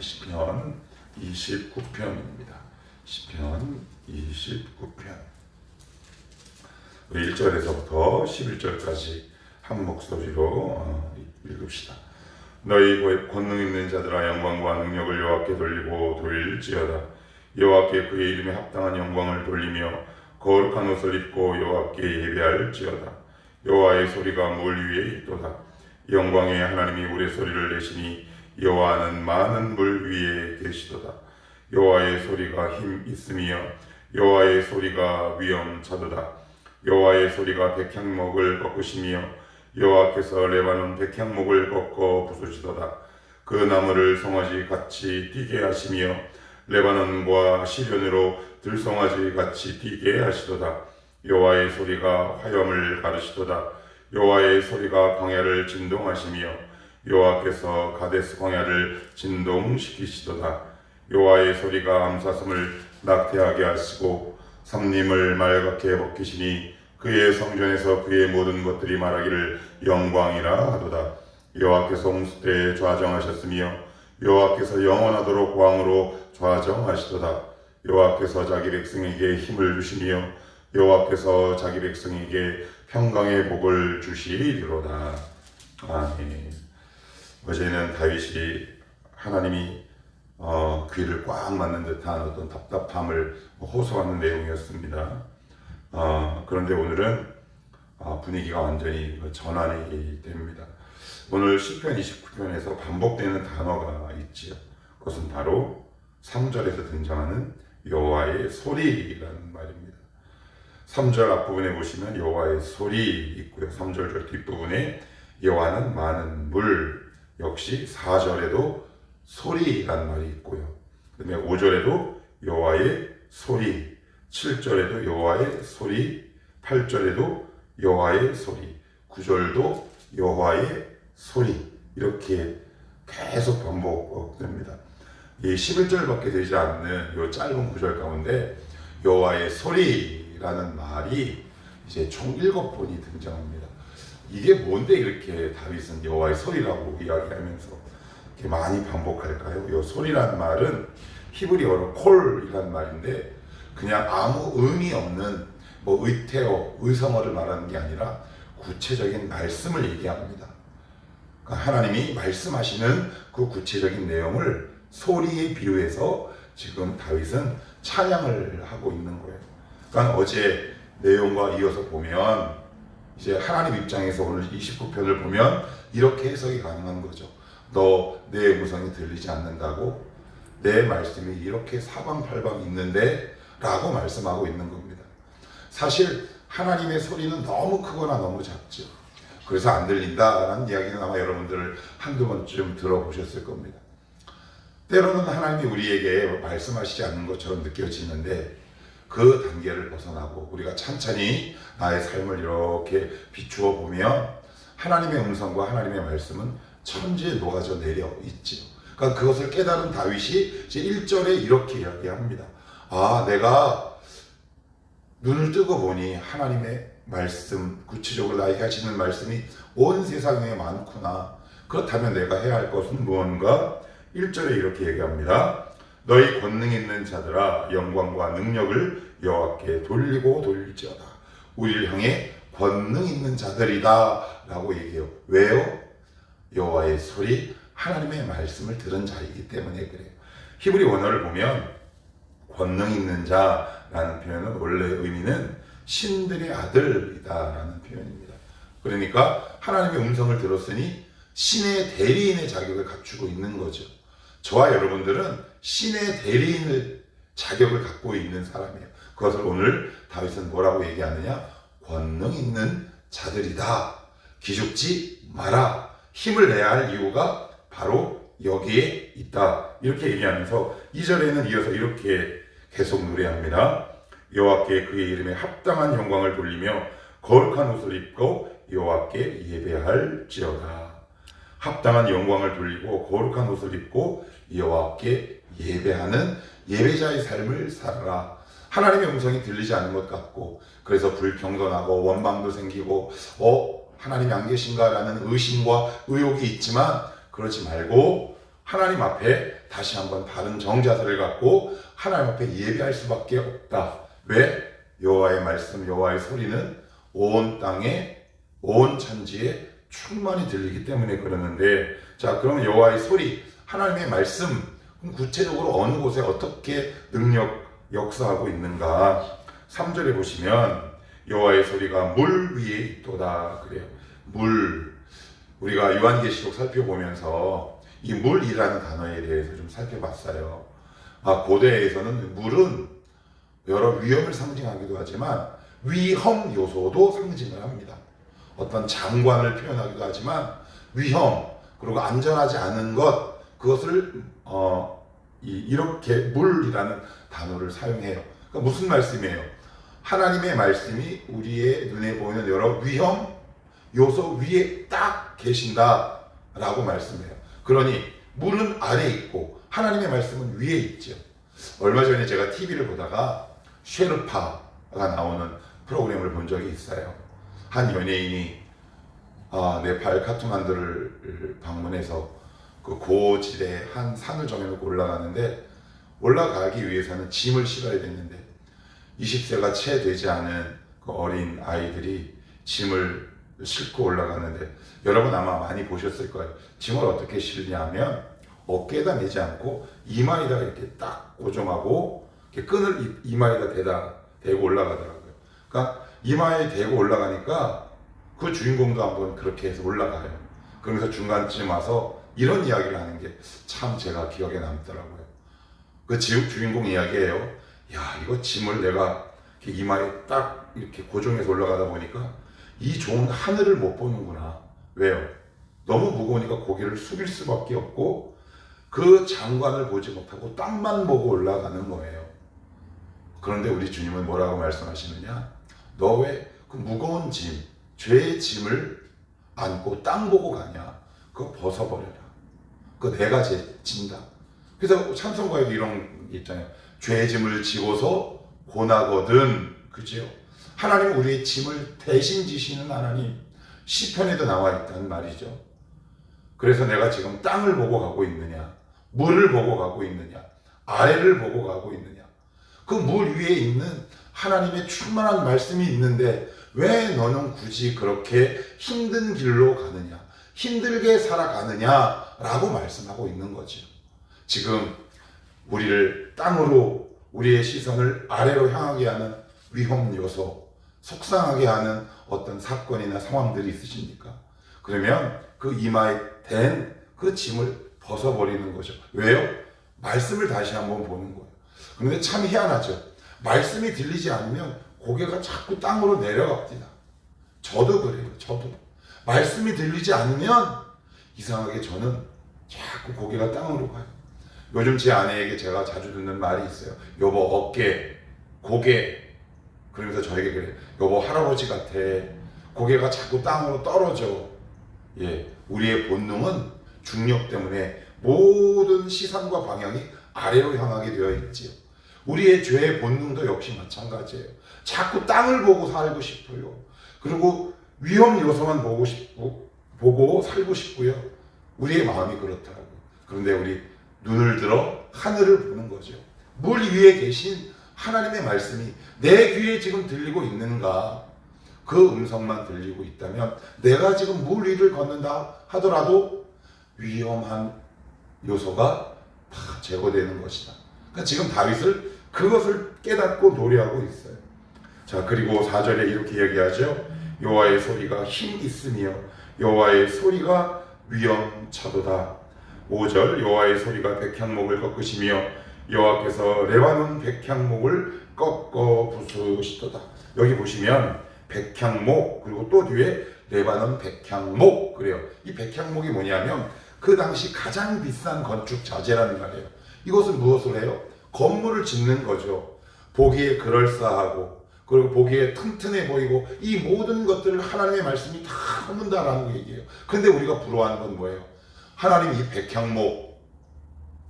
시편 29편입니다. 시편 29편. 우리 1절에서부터 11절까지 한 목소리로 읽읍시다. 너희 권능 있는 자들아, 영광과 능력을 여호와께 돌리고 돌릴지어다. 여호와께 그의 이름에 합당한 영광을 돌리며 거룩한 옷을 입고 여호와께 예배할지어다. 여호와의 소리가 물 위에 있도다. 영광의 하나님이 우레소리를 내시니 여호와는 많은 물 위에 계시도다. 여호와의 소리가 힘 있으며 여호와의 소리가 위엄차도다. 여호와의 소리가 백향목을 꺾으시며 여호와께서 레바논 백향목을 꺾어 부수시도다. 그 나무를 송아지 같이 뛰게 하시며 레바논과 시련으로 들송아지 같이 뛰게 하시도다. 여호와의 소리가 화염을 가르시도다. 여호와의 소리가 광야를 진동하시며 여호와께서 가데스 광야를 진동시키시도다. 여호와의 소리가 암사슴을 낙태하게 하시고 삼림을 말갛게 벗기시니 그의 성전에서 그의 모든 것들이 말하기를 영광이라 하도다. 여호와께서 홍수 때에 좌정하셨으며 여호와께서 영원하도록 왕으로 좌정하시도다. 여호와께서 자기 백성에게 힘을 주시며 여호와께서 자기 백성에게 평강의 복을 주시리로다. 아멘. 어제는 다윗이 하나님이 귀를 꽉 막는 듯한 어떤 답답함을 호소하는 내용이었습니다. 그런데 오늘은 분위기가 완전히 전환이 됩니다. 오늘 시편 29편에서 반복되는 단어가 있지요. 그것은 바로 3절에서 등장하는 여호와의 소리라는 말입니다. 3절 앞부분에 보시면 여호와의 소리 있고요. 3절 뒷부분에 여호와는 많은 물, 역시 4절에도 소리라는 말이 있고요. 그 다음에 5절에도 여호와의 소리, 7절에도 여호와의 소리, 8절에도 여호와의 소리, 9절도 여호와의 소리, 이렇게 계속 반복됩니다. 이 11절밖에 되지 않는 이 짧은 구절 가운데 여호와의 소리라는 말이 이제 총 7번이 등장합니다. 이게 뭔데 이렇게 다윗은 여호와의 소리라고 이야기하면서 이렇게 많이 반복할까요? 이 소리라는 말은 히브리어로 콜이라는 말인데 그냥 아무 의미 없는 의태어, 의성어를 말하는 게 아니라 구체적인 말씀을 얘기합니다. 그러니까 하나님이 말씀하시는 그 구체적인 내용을 소리에 비유해서 지금 다윗은 찬양을 하고 있는 거예요. 그러니까 어제 내용과 이어서 보면 이제 하나님 입장에서 오늘 29편을 보면 이렇게 해석이 가능한 거죠. 너 내 음성이 들리지 않는다고? 내 말씀이 이렇게 사방팔방 있는데? 라고 말씀하고 있는 겁니다. 사실 하나님의 소리는 너무 크거나 너무 작죠. 그래서 안 들린다라는 이야기는 아마 여러분들 한두 번쯤 들어보셨을 겁니다. 때로는 하나님이 우리에게 말씀하시지 않는 것처럼 느껴지는데 그 단계를 벗어나고 우리가 찬찬히 나의 삶을 이렇게 비추어 보면 하나님의 음성과 하나님의 말씀은 천지에 녹아져 내려 있지요. 그러니까 그것을 깨달은 다윗이 이제 1절에 이렇게 이야기합니다. 내가 눈을 뜨고 보니 하나님의 말씀, 구체적으로 나에게 하시는 말씀이 온 세상에 많구나. 그렇다면 내가 해야 할 것은 무언가? 1절에 이렇게 얘기합니다. 너희 권능 있는 자들아, 영광과 능력을 여호와께 돌리고 돌릴지어다. 우리를 향해 권능 있는 자들이다 라고 얘기해요. 왜요? 여호와의 소리, 하나님의 말씀을 들은 자이기 때문에 그래요. 히브리 원어를 보면 권능 있는 자라는 표현은 원래 의미는 신들의 아들이다 라는 표현입니다. 그러니까 하나님의 음성을 들었으니 신의 대리인의 자격을 갖추고 있는 거죠. 저와 여러분들은 신의 대리인의 자격을 갖고 있는 사람이에요. 그것을 오늘 다윗은 뭐라고 얘기하느냐? 권능 있는 자들이다. 기죽지 마라. 힘을 내야 할 이유가 바로 여기에 있다. 이렇게 얘기하면서 2절에는 이어서 이렇게 계속 노래합니다. 여호와께 그의 이름에 합당한 영광을 돌리며 거룩한 옷을 입고 여호와께 예배할지어다. 합당한 영광을 돌리고 거룩한 옷을 입고 여호와께 예배하는 예배자의 삶을 살아라. 하나님의 음성이 들리지 않는 것 같고 그래서 불평등하고 원망도 생기고 하나님이 안 계신가라는 의심과 의혹이 있지만 그러지 말고 하나님 앞에 다시 한번 바른 정자세를 갖고 하나님 앞에 예배할 수밖에 없다. 왜? 여호와의 말씀, 여호와의 소리는 온 땅에, 온 천지에 충만히 들리기 때문에 그러는데, 자, 그러면 여호와의 소리, 하나님의 말씀, 그럼 구체적으로 어느 곳에 어떻게 역사하고 있는가? 3절에 보시면 여호와의 소리가 물 위에 있도다 그래요. 물, 우리가 요한계시록 살펴보면서 이 물이라는 단어에 대해서 좀 살펴봤어요. 고대에서는 물은 여러 위험을 상징하기도 하지만 위험 요소도 상징을 합니다. 어떤 장관을 표현하기도 하지만 위험, 그리고 안전하지 않은 것, 그것을 이렇게 물이라는 단어를 사용해요. 그러니까 무슨 말씀이에요? 하나님의 말씀이 우리의 눈에 보이는 여러 위험 요소 위에 딱 계신다라고 말씀해요. 그러니 물은 아래에 있고 하나님의 말씀은 위에 있죠. 얼마 전에 제가 TV를 보다가 쉐르파가 나오는 프로그램을 본 적이 있어요. 한 연예인이 네팔 카트만두를 방문해서 그 고지대에 한 산을 정해놓고 올라가는데, 올라가기 위해서는 짐을 실어야 되는데 20세가 채 되지 않은 그 어린 아이들이 짐을 싣고 올라가는데, 여러분 아마 많이 보셨을 거예요. 짐을 어떻게 실냐면 어깨에다 매지 않고 이마에다 이렇게 딱 고정하고 이렇게 끈을 이마에다 대고 올라가더라고요. 그러니까 이마에 대고 올라가니까 그 주인공도 한번 그렇게 해서 올라가요. 그러면서 중간쯤 와서 이런 이야기를 하는 게 참 제가 기억에 남더라고요. 그 주인공 이야기예요. 야, 이거 짐을 내가 이렇게 이마에 딱 이렇게 고정해서 올라가다 보니까 이 좋은 하늘을 못 보는구나. 왜요? 너무 무거우니까 고개를 숙일 수밖에 없고 그 장관을 보지 못하고 땅만 보고 올라가는 거예요. 그런데 우리 주님은 뭐라고 말씀하시느냐? 너 왜 그 무거운 짐, 죄의 짐을 안고 땅 보고 가냐? 그거 벗어버려라. 그거 내가 진다. 그래서 찬송가에도 이런 게 있잖아요. 죄의 짐을 지고서 고나거든. 그죠? 하나님은 우리의 짐을 대신 지시는 하나님. 시편에도 나와 있다는 말이죠. 그래서 내가 지금 땅을 보고 가고 있느냐, 물을 보고 가고 있느냐, 아래를 보고 가고 있느냐. 그 물 위에 있는 하나님의 충만한 말씀이 있는데 왜 너는 굳이 그렇게 힘든 길로 가느냐, 힘들게 살아가느냐라고 말씀하고 있는 거죠. 지금 우리를 땅으로, 우리의 시선을 아래로 향하게 하는 위험 요소, 속상하게 하는 어떤 사건이나 상황들이 있으십니까? 그러면 그 이마에 댄 그 짐을 벗어버리는 거죠. 왜요? 말씀을 다시 한번 보는 거예요. 그런데 참 희한하죠. 말씀이 들리지 않으면 고개가 자꾸 땅으로 내려갑니다. 저도 그래요. 저도. 말씀이 들리지 않으면 이상하게 저는 자꾸 고개가 땅으로 가요. 요즘 제 아내에게 제가 자주 듣는 말이 있어요. 여보, 어깨, 고개. 그러면서 저에게 그래요. 여보, 할아버지 같아. 고개가 자꾸 땅으로 떨어져. 예, 우리의 본능은 중력 때문에 모든 시선과 방향이 아래로 향하게 되어 있지요. 우리의 죄의 본능도 역시 마찬가지예요. 자꾸 땅을 보고 살고 싶어요. 그리고 위험 요소만 보고 살고 싶고요. 우리의 마음이 그렇더라고요. 그런데 우리 눈을 들어 하늘을 보는 거죠. 물 위에 계신 하나님의 말씀이 내 귀에 지금 들리고 있는가? 그 음성만 들리고 있다면 내가 지금 물 위를 걷는다 하더라도 위험한 요소가 다 제거되는 것이다. 그러니까 지금 다윗을 그것을 깨닫고 노래하고 있어요. 자, 그리고 4절에 이렇게 얘기하죠. 여호와의 소리가 힘 있으며 여호와의 소리가 위엄차도다. 5절 여호와의 소리가 백향목을 꺾으시며 여호와께서 레바논 백향목을 꺾어 부수시도다. 여기 보시면 백향목, 그리고 또 뒤에 레바논 백향목 그래요. 이 백향목이 뭐냐면 그 당시 가장 비싼 건축 자재라는 말이에요. 이것은 무엇을 해요? 건물을 짓는 거죠. 보기에 그럴싸하고 그리고 보기에 튼튼해 보이고 이 모든 것들을 하나님의 말씀이 다 허문다라는 얘기예요. 근데 우리가 부러워하는 건 뭐예요? 하나님 이 백향목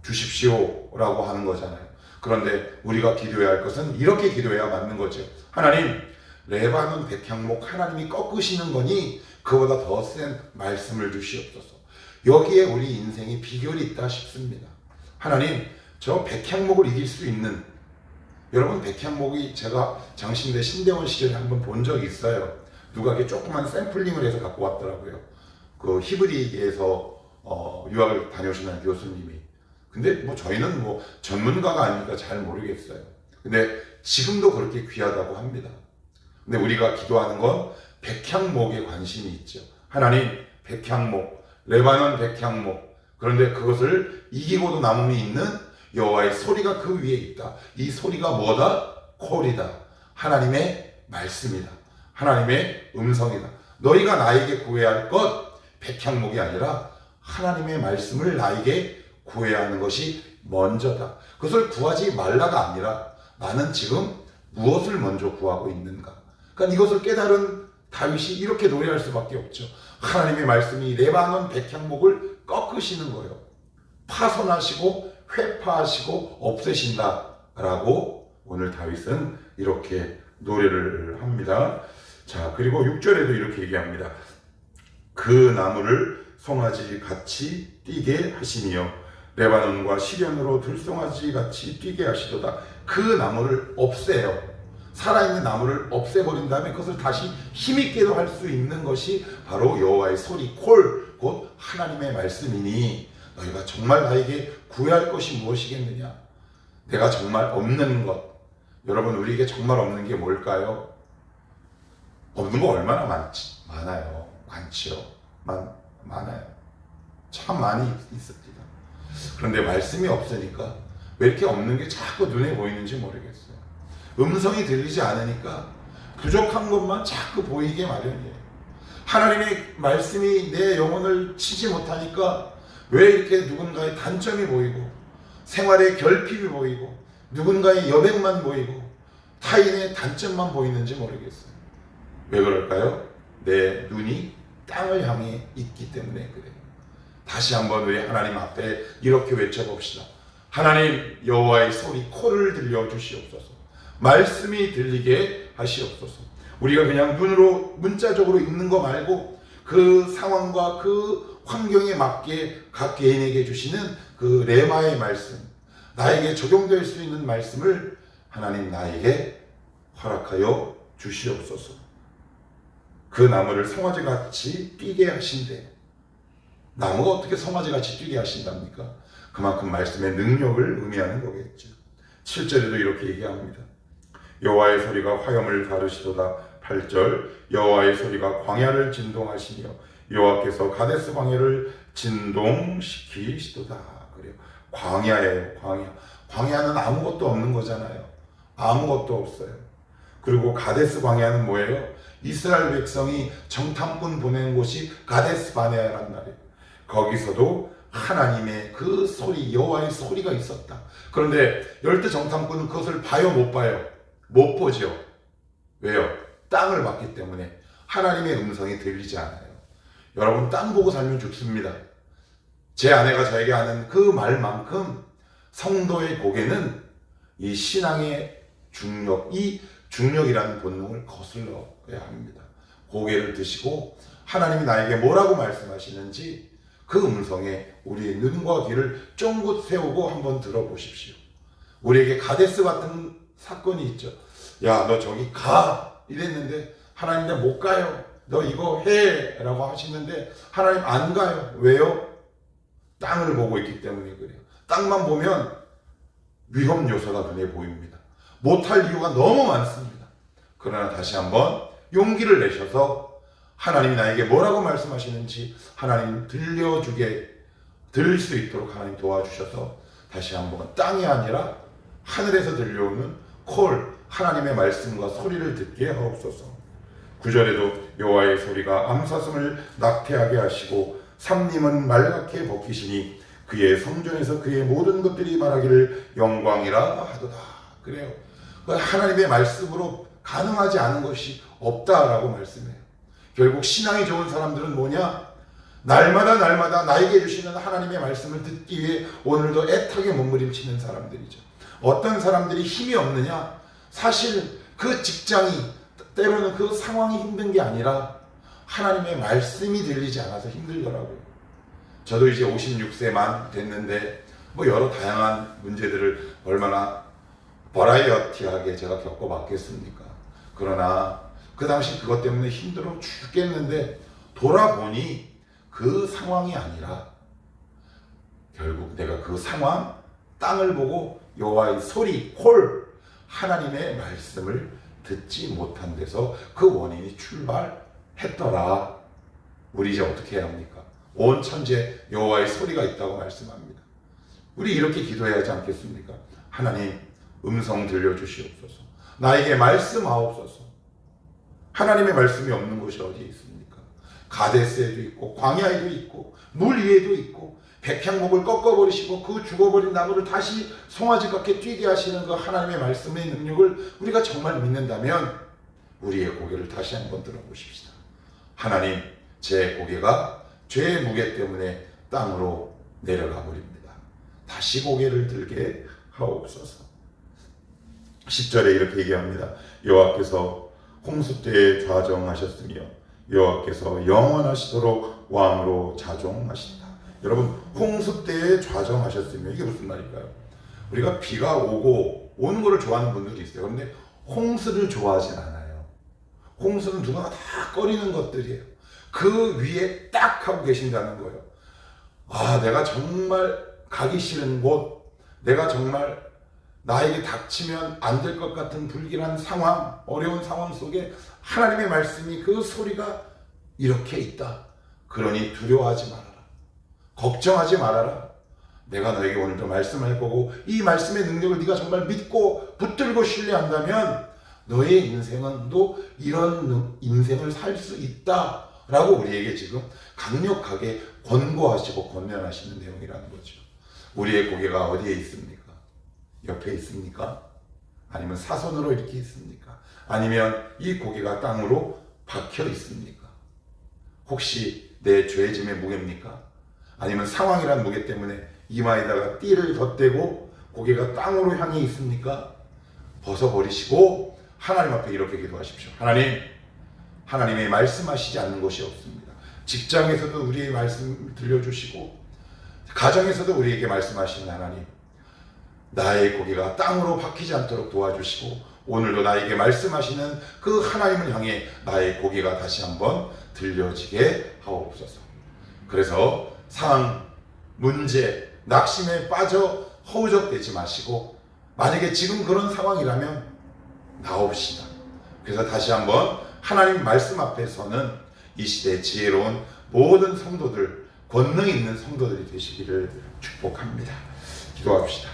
주십시오라고 하는 거잖아요. 그런데 우리가 기도해야 할 것은 이렇게 기도해야 맞는 거죠. 하나님, 레바논 백향목 하나님이 꺾으시는 거니 그보다 더 센 말씀을 주시옵소서. 여기에 우리 인생의 비결이 있다 싶습니다. 하나님, 저 백향목을 이길 수 있는, 여러분 백향목이 제가 장신대 신대원 시절에 한번 본 적이 있어요. 누가 이렇게 조그만 샘플링을 해서 갖고 왔더라고요. 그 히브리에서 유학을 다녀오시는 교수님이. 근데 뭐 저희는 뭐 전문가가 아니니까 잘 모르겠어요. 근데 지금도 그렇게 귀하다고 합니다. 근데 우리가 기도하는 건 백향목에 관심이 있죠. 하나님, 백향목, 레바논 백향목. 그런데 그것을 이기고도 남음이 있는 여호와의 소리가 그 위에 있다. 이 소리가 뭐다? 콜이다. 하나님의 말씀이다. 하나님의 음성이다. 너희가 나에게 구해야 할 것 백향목이 아니라 하나님의 말씀을 나에게 구해야 하는 것이 먼저다. 그것을 구하지 말라가 아니라 나는 지금 무엇을 먼저 구하고 있는가. 그러니까 이것을 깨달은 다윗이 이렇게 노래할 수밖에 없죠. 하나님의 말씀이 레바논 백향목을 꺾으시는 거예요. 파손하시고 회파하시고 없애신다라고 오늘 다윗은 이렇게 노래를 합니다. 자, 그리고 6절에도 이렇게 얘기합니다. 그 나무를 송아지 같이 뛰게 하시며 레바논과 시련으로 들송아지 같이 뛰게 하시도다. 그 나무를 없애요. 살아있는 나무를 없애버린 다음에 그것을 다시 힘있게도 할 수 있는 것이 바로 여호와의 소리, 콜, 곧 하나님의 말씀이니 너희가 정말 나에게 구해야 할 것이 무엇이겠느냐? 내가 정말 없는 것. 여러분, 우리에게 정말 없는 게 뭘까요? 없는 거 얼마나 많아요. 많지요. 많아요. 참 많이 있습니다. 그런데 말씀이 없으니까 왜 이렇게 없는 게 자꾸 눈에 보이는지 모르겠어요. 음성이 들리지 않으니까 부족한 것만 자꾸 보이게 마련이에요. 하나님의 말씀이 내 영혼을 치지 못하니까 왜 이렇게 누군가의 단점이 보이고 생활의 결핍이 보이고 누군가의 여백만 보이고 타인의 단점만 보이는지 모르겠어요. 왜 그럴까요? 내 눈이 땅을 향해 있기 때문에 그래요. 다시 한번 우리 하나님 앞에 이렇게 외쳐봅시다. 하나님, 여호와의 소리 콜을 들려주시옵소서. 말씀이 들리게 하시옵소서. 우리가 그냥 눈으로 문자적으로 읽는 거 말고 그 상황과 그 환경에 맞게 각 개인에게 주시는 그 레마의 말씀, 나에게 적용될 수 있는 말씀을 하나님 나에게 허락하여 주시옵소서. 그 나무를 송아지같이 뛰게 하신대. 나무가 어떻게 송아지같이 뛰게 하신답니까? 그만큼 말씀의 능력을 의미하는 거겠죠. 7절에도 이렇게 얘기합니다. 여호와의 소리가 화염을 가르시도다. 8절, 여호와의 소리가 광야를 진동하시며 여호와께서 가데스 광야를 진동시키시도다. 그래요. 광야예요. 광야는 아무것도 없는 거잖아요. 아무것도 없어요. 그리고 가데스 광야는 뭐예요? 이스라엘 백성이 정탐꾼 보낸 곳이 가데스 바네아란 말이에요. 거기서도 하나님의 그 소리, 여호와의 소리가 있었다. 그런데 열대 정탐꾼은 그것을 봐요, 못 봐요? 못 보죠. 왜요? 땅을 봤기 때문에 하나님의 음성이 들리지 않아요. 여러분, 땅 보고 살면 죽습니다. 제 아내가 저에게 하는 그 말만큼 성도의 고개는 이 신앙의 중력, 이 중력이라는 본능을 거슬러야 합니다. 고개를 드시고 하나님이 나에게 뭐라고 말씀하시는지 그 음성에 우리의 눈과 귀를 쫑긋 세우고 한번 들어보십시오. 우리에게 가데스 같은 사건이 있죠. 야, 너 저기 가! 이랬는데 하나님 나 못 가요. 너 이거 해! 라고 하시는데 하나님 안 가요. 왜요? 땅을 보고 있기 때문에 그래요. 땅만 보면 위험 요소가 눈에 보입니다. 못할 이유가 너무 많습니다. 그러나 다시 한번 용기를 내셔서 하나님이 나에게 뭐라고 말씀하시는지 하나님 들을 수 있도록 하나님 도와주셔서 다시 한번 땅이 아니라 하늘에서 들려오는 콜, 하나님의 말씀과 소리를 듣게 하옵소서. 9절에도 여호와의 소리가 암사슴을 낙태하게 하시고 삼림은 말갛게 벗기시니 그의 성전에서 그의 모든 것들이 말하기를 영광이라 하도다. 그래요. 하나님의 말씀으로 가능하지 않은 것이 없다라고 말씀해요. 결국 신앙이 좋은 사람들은 뭐냐? 날마다 나에게 주시는 하나님의 말씀을 듣기 위해 오늘도 애타게 몸부림치는 사람들이죠. 어떤 사람들이 힘이 없느냐? 사실 그 직장이 때로는 그 상황이 힘든 게 아니라 하나님의 말씀이 들리지 않아서 힘들더라고요. 저도 이제 56세만 됐는데 뭐 여러 다양한 문제들을 얼마나 버라이어티하게 제가 겪어봤겠습니까? 그러나 그 당시 그것 때문에 힘들어 죽겠는데 돌아보니 그 상황이 아니라 결국 내가 그 상황, 땅을 보고 여호와의 소리, 콜, 하나님의 말씀을 듣지 못한 데서 그 원인이 출발했더라. 우리 이제 어떻게 해야 합니까? 온 천지에 여호와의 소리가 있다고 말씀합니다. 우리 이렇게 기도해야 하지 않겠습니까? 하나님, 음성 들려주시옵소서. 나에게 말씀하옵소서. 하나님의 말씀이 없는 곳이 어디에 있습니까? 가데스에도 있고 광야에도 있고 물 위에도 있고 백향목을 꺾어버리시고 그 죽어버린 나무를 다시 송아지 같게 뛰게 하시는 그 하나님의 말씀의 능력을 우리가 정말 믿는다면 우리의 고개를 다시 한번 들어보십시다. 하나님, 제 고개가 죄의 무게 때문에 땅으로 내려가 버립니다. 다시 고개를 들게 하옵소서. 10절에 이렇게 얘기합니다. 여호와께서 홍수 때에 좌정하셨으며 여호와께서 영원하시도록 왕으로 자종하신다. 여러분, 홍수 때에 좌정하셨으며 이게 무슨 말일까요? 우리가 비가 오고 오는 것을 좋아하는 분들이 있어요. 그런데 홍수를 좋아하진 않아요. 홍수는 누가 다 꺼리는 것들이에요. 그 위에 딱 하고 계신다는 거예요. 아, 내가 정말 가기 싫은 곳, 내가 정말 나에게 닥치면 안 될 것 같은 불길한 상황, 어려운 상황 속에 하나님의 말씀이 그 소리가 이렇게 있다. 그러니 두려워하지 말아라. 걱정하지 말아라. 내가 너에게 오늘도 말씀할 거고 이 말씀의 능력을 네가 정말 믿고 붙들고 신뢰한다면 너의 인생은 또 이런 인생을 살 수 있다 라고 우리에게 지금 강력하게 권고하시고 권면하시는 내용이라는 거죠. 우리의 고개가 어디에 있습니까? 옆에 있습니까? 아니면 사선으로 이렇게 있습니까? 아니면 이 고개가 땅으로 박혀 있습니까? 혹시 내 죄짐의 무게입니까? 아니면 상황이란 무게 때문에 이마에다가 띠를 덧대고 고개가 땅으로 향해 있습니까? 벗어버리시고 하나님 앞에 이렇게 기도하십시오. 하나님, 하나님의 말씀하시지 않는 것이 없습니다. 직장에서도 우리의 말씀을 들려주시고 가정에서도 우리에게 말씀하시는 하나님, 나의 고개가 땅으로 박히지 않도록 도와주시고 오늘도 나에게 말씀하시는 그 하나님을 향해 나의 고개가 다시 한번 들려지게 하옵소서. 그래서 상황, 문제, 낙심에 빠져 허우적대지 마시고 만약에 지금 그런 상황이라면 나옵시다. 그래서 다시 한번 하나님 말씀 앞에서는 이 시대의 지혜로운 모든 성도들, 권능 있는 성도들이 되시기를 축복합니다. 기도합시다.